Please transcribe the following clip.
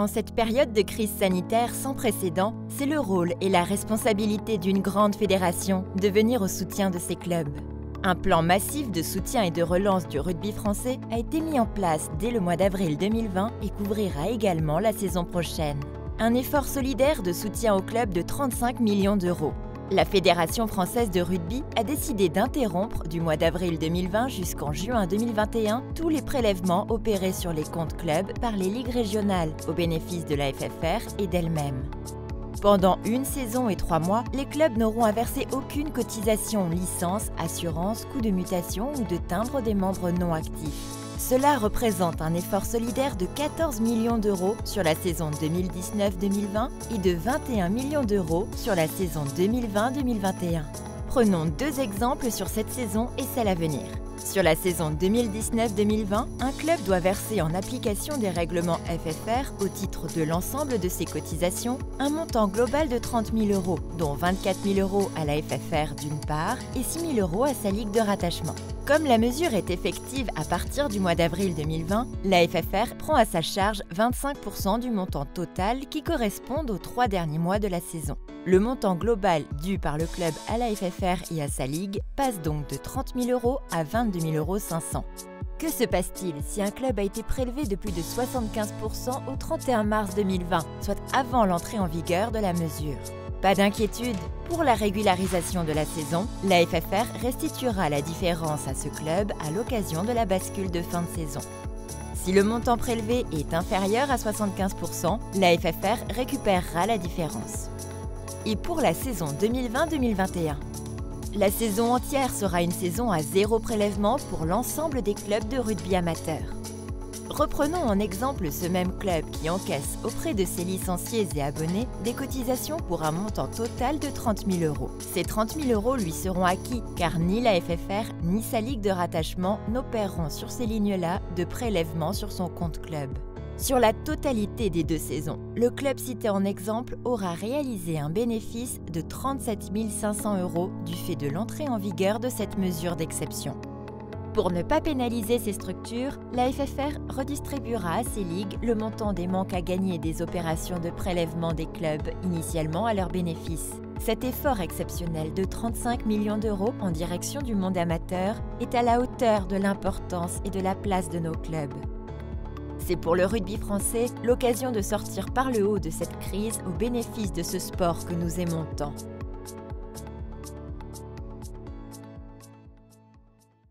En cette période de crise sanitaire sans précédent, c'est le rôle et la responsabilité d'une grande fédération de venir au soutien de ses clubs. Un plan massif de soutien et de relance du rugby français a été mis en place dès le mois d'avril 2020 et couvrira également la saison prochaine. Un effort solidaire de soutien aux clubs de 35 millions d'euros. La Fédération française de rugby a décidé d'interrompre du mois d'avril 2020 jusqu'en juin 2021 tous les prélèvements opérés sur les comptes clubs par les ligues régionales au bénéfice de la FFR et d'elle-même. Pendant une saison et 3 mois, les clubs n'auront à verser aucune cotisation, licence, assurance, coût de mutation ou de timbre des membres non actifs. Cela représente un effort solidaire de 14 millions d'euros sur la saison 2019-2020 et de 21 millions d'euros sur la saison 2020-2021. Prenons 2 exemples sur cette saison et celle à venir. Sur la saison 2019-2020, un club doit verser en application des règlements FFR au titre de l'ensemble de ses cotisations un montant global de 30 000 euros, dont 24 000 euros à la FFR d'une part et 6 000 euros à sa ligue de rattachement. Comme la mesure est effective à partir du mois d'avril 2020, la FFR prend à sa charge 25% du montant total qui correspond aux 3 derniers mois de la saison. Le montant global dû par le club à la FFR et à sa ligue passe donc de 30 000 euros à 22 500 euros. Que se passe-t-il si un club a été prélevé de plus de 75% au 31 mars 2020, soit avant l'entrée en vigueur de la mesure? Pas d'inquiétude, pour la régularisation de la saison, la FFR restituera la différence à ce club à l'occasion de la bascule de fin de saison. Si le montant prélevé est inférieur à 75%, la FFR récupérera la différence. Et pour la saison 2020-2021, la saison entière sera une saison à 0 prélèvement pour l'ensemble des clubs de rugby amateur. Reprenons en exemple ce même club qui encaisse auprès de ses licenciés et abonnés des cotisations pour un montant total de 30 000 euros. Ces 30 000 euros lui seront acquis car ni la FFR ni sa ligue de rattachement n'opéreront sur ces lignes-là de prélèvement sur son compte club. Sur la totalité des 2 saisons, le club cité en exemple aura réalisé un bénéfice de 37 500 euros du fait de l'entrée en vigueur de cette mesure d'exception. Pour ne pas pénaliser ces structures, la FFR redistribuera à ces ligues le montant des manques à gagner des opérations de prélèvement des clubs initialement à leur bénéfice. Cet effort exceptionnel de 35 millions d'euros en direction du monde amateur est à la hauteur de l'importance et de la place de nos clubs. C'est pour le rugby français l'occasion de sortir par le haut de cette crise au bénéfice de ce sport que nous aimons tant.